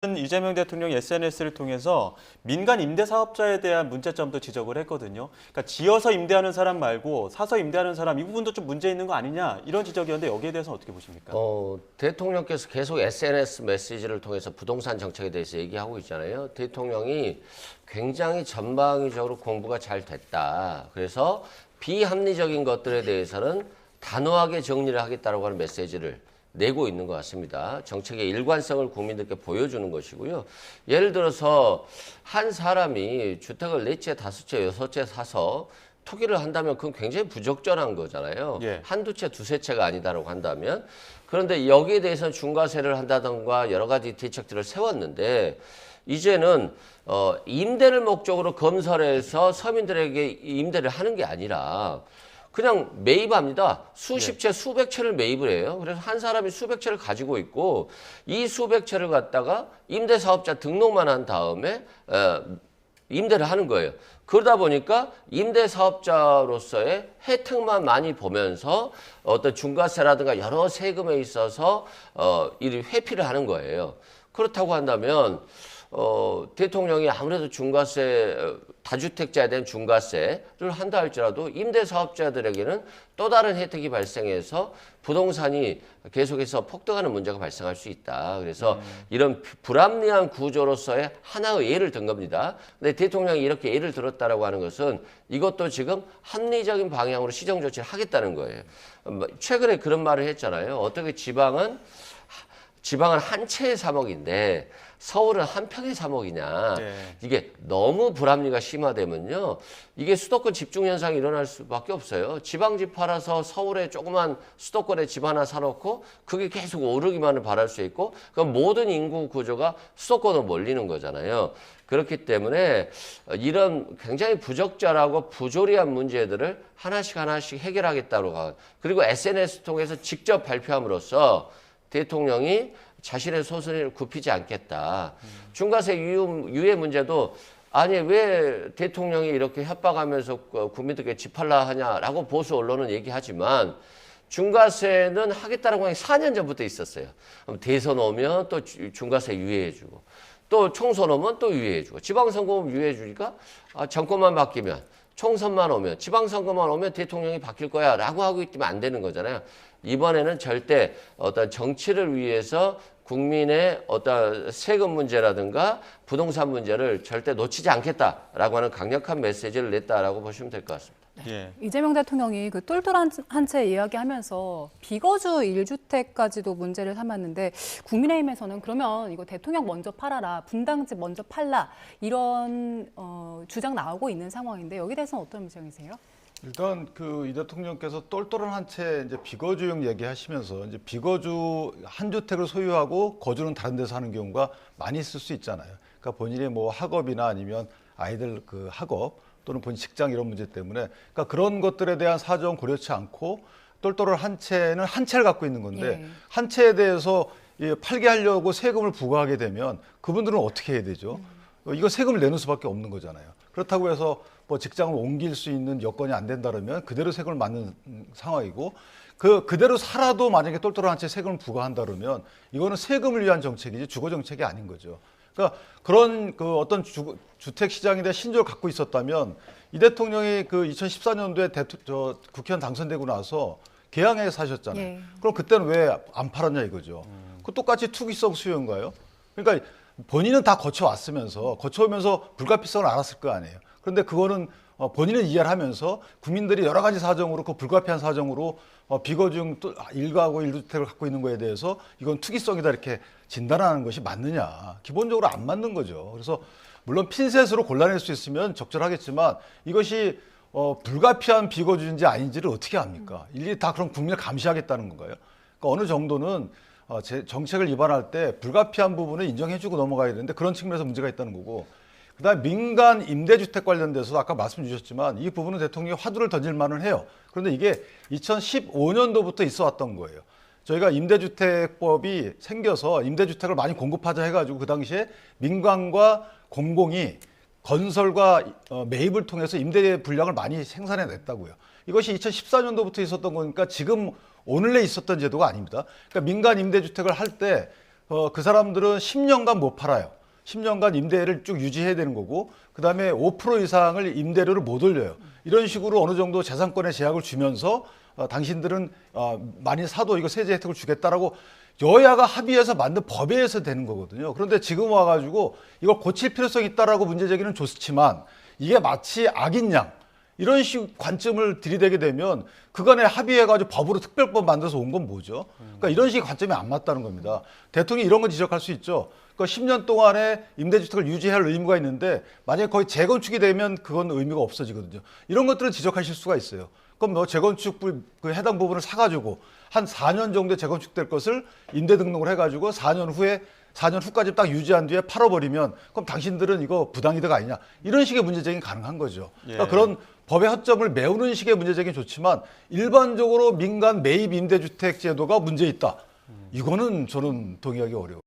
이재명 대통령이 SNS를 통해서 민간 임대 사업자에 대한 문제점도 지적을 했거든요. 그러니까 지어서 임대하는 사람 말고 사서 임대하는 사람 이 부분도 좀 문제 있는 거 아니냐 이런 지적이었는데 여기에 대해서 어떻게 보십니까? 대통령께서 계속 SNS 메시지를 통해서 부동산 정책에 대해서 얘기하고 있잖아요. 대통령이 굉장히 전방위적으로 공부가 잘 됐다. 그래서 비합리적인 것들에 대해서는 단호하게 정리를 하겠다라고 하는 메시지를 내고 있는 것 같습니다. 정책의 일관성을 국민들께 보여주는 것이고요. 예를 들어서 한 사람이 주택을 4채, 5채, 6채 사서 투기를 한다면 그건 굉장히 부적절한 거잖아요. 예. 한두 채, 두세 채가 아니다라고 한다면. 그런데 여기에 대해서는 중과세를 한다던가 여러 가지 대책들을 세웠는데 이제는 임대를 목적으로 건설해서 서민들에게 임대를 하는 게 아니라 그냥 매입합니다. 수십 채, 수백 채를 매입을 해요. 그래서 한 사람이 수백 채를 가지고 있고 이 수백 채를 갖다가 임대사업자 등록만 한 다음에 임대를 하는 거예요. 그러다 보니까 임대사업자로서의 혜택만 많이 보면서 어떤 중과세라든가 여러 세금에 있어서 이 회피를 하는 거예요. 그렇다고 한다면 대통령이 아무래도 중과세, 다주택자에 대한 중과세를 한다 할지라도 임대사업자들에게는 또 다른 혜택이 발생해서 부동산이 계속해서 폭등하는 문제가 발생할 수 있다. 그래서 이런 불합리한 구조로서의 하나의 예를 든 겁니다. 근데 대통령이 이렇게 예를 들었다라고 하는 것은 이것도 지금 합리적인 방향으로 시정 조치를 하겠다는 거예요. 최근에 그런 말을 했잖아요. 어떻게 지방은 한 채의 3억인데 서울은 한 평의 3억이냐. 네. 이게 너무 불합리가 심화되면요. 이게 수도권 집중 현상이 일어날 수밖에 없어요. 지방집 팔아서 서울에 조그만 수도권에 집 하나 사놓고 그게 계속 오르기만을 바랄 수 있고 그럼 모든 인구 구조가 수도권으로 몰리는 거잖아요. 그렇기 때문에 이런 굉장히 부적절하고 부조리한 문제들을 하나씩 해결하겠다고 하고 그리고 SNS 통해서 직접 발표함으로써 대통령이 자신의 소신을 굽히지 않겠다. 중과세 유예 문제도 아니 왜 대통령이 이렇게 협박하면서 국민들께 집 팔라 하냐라고 보수 언론은 얘기하지만 중과세는 하겠다라고 하는 게 4년 전부터 있었어요. 대선 오면 또 중과세 유예해주고 또 총선 오면 또 유예해주고 지방선거 오면 유예해주니까 정권만 바뀌면 총선만 오면 지방선거만 오면 대통령이 바뀔 거야 라고 하고 있으면 안 되는 거잖아요. 이번에는 절대 어떤 정치를 위해서 국민의 어떤 세금 문제라든가 부동산 문제를 절대 놓치지 않겠다라고 하는 강력한 메시지를 냈다라고 보시면 될 것 같습니다. 예. 이재명 대통령이 그 똘똘한 채 이야기하면서 비거주 1주택까지도 문제를 삼았는데 국민의힘에서는 그러면 이거 대통령 먼저 팔아라, 분당집 먼저 팔라 이런 주장 나오고 있는 상황인데 여기에 대해서는 어떤 입장이세요? 일단 이 대통령께서 똘똘한 한 채 이제 비거주용 얘기하시면서 이제 비거주 한 주택을 소유하고 거주는 다른 데서 하는 경우가 많이 있을 수 있잖아요. 그러니까 본인이 뭐 학업이나 아니면 아이들 그 학업 또는 본인 직장 이런 문제 때문에 그러니까 그런 것들에 대한 사정 고려치 않고 똘똘한 한 채는 한 채를 갖고 있는 건데 한 채에 대해서 팔게 하려고 세금을 부과하게 되면 그분들은 어떻게 해야 되죠? 이거 세금을 내는 수밖에 없는 거잖아요. 그렇다고 해서 뭐 직장을 옮길 수 있는 여건이 안 된다 그러면 그대로 세금을 맞는 상황이고 그대로 살아도 만약에 똘똘한 채 세금을 부과한다 그러면 이거는 세금을 위한 정책이지 주거 정책이 아닌 거죠. 그러니까 그런 어떤 주택 시장에 대한 신조를 갖고 있었다면 이 대통령이 2014년도에 국회의원 당선되고 나서 계양에 사셨잖아요. 예. 그럼 그때는 왜 안 팔았냐 이거죠. 그 똑같이 투기성 수요인가요? 그러니까 본인은 다 거쳐오면서 불가피성을 알았을 거 아니에요. 그런데 그거는 본인은 이해를 하면서 국민들이 여러 가지 사정으로 그 불가피한 사정으로 비거주용 1가구 1주택을 갖고 있는 거에 대해서 이건 투기성이다 이렇게 진단하는 것이 맞느냐. 기본적으로 안 맞는 거죠. 그래서 물론 핀셋으로 골라낼 수 있으면 적절하겠지만 이것이 불가피한 비거주인지 아닌지를 어떻게 합니까? 일일이 다 그럼 국민을 감시하겠다는 건가요? 그러니까 어느 정도는 정책을 위반할 때 불가피한 부분을 인정해주고 넘어가야 되는데 그런 측면에서 문제가 있다는 거고 그다음에 민간 임대주택 관련돼서 아까 말씀 주셨지만 이 부분은 대통령이 화두를 던질 만은 해요. 그런데 이게 2015년도부터 있어 왔던 거예요. 저희가 임대주택법이 생겨서 임대주택을 많이 공급하자 해가지고 그 당시에 민간과 공공이 건설과 매입을 통해서 임대 분량을 많이 생산해냈다고요. 이것이 2014년도부터 있었던 거니까 지금 오늘내 있었던 제도가 아닙니다. 그러니까 민간 임대주택을 할 때 그 사람들은 10년간 못 팔아요. 10년간 임대를 쭉 유지해야 되는 거고, 그 다음에 5% 이상을 임대료를 못 올려요. 이런 식으로 어느 정도 재산권에 제약을 주면서 당신들은 많이 사도 이거 세제 혜택을 주겠다라고 여야가 합의해서 만든 법에 의해서 되는 거거든요. 그런데 지금 와가지고 이걸 고칠 필요성이 있다라고 문제 제기는 좋지만 이게 마치 악인 양 이런 식 관점을 들이대게 되면 그간에 합의해가지고 법으로 특별법 만들어서 온 건 뭐죠? 그러니까 이런 식의 관점이 안 맞다는 겁니다. 대통령이 이런 건 지적할 수 있죠. 그러니까 10년 동안에 임대주택을 유지할 의무가 있는데 만약에 거의 재건축이 되면 그건 의미가 없어지거든요. 이런 것들을 지적하실 수가 있어요. 그럼 뭐 재건축 그 해당 부분을 사가지고 한 4년 정도에 재건축될 것을 임대 등록을 해가지고 4년 후까지 딱 유지한 뒤에 팔아버리면 그럼 당신들은 이거 부당이득 아니냐 이런 식의 문제 제기는 가능한 거죠. 그러니까 예. 그런 법의 허점을 메우는 식의 문제 제기는 좋지만 일반적으로 민간 매입 임대주택 제도가 문제 있다. 이거는 저는 동의하기 어려워요.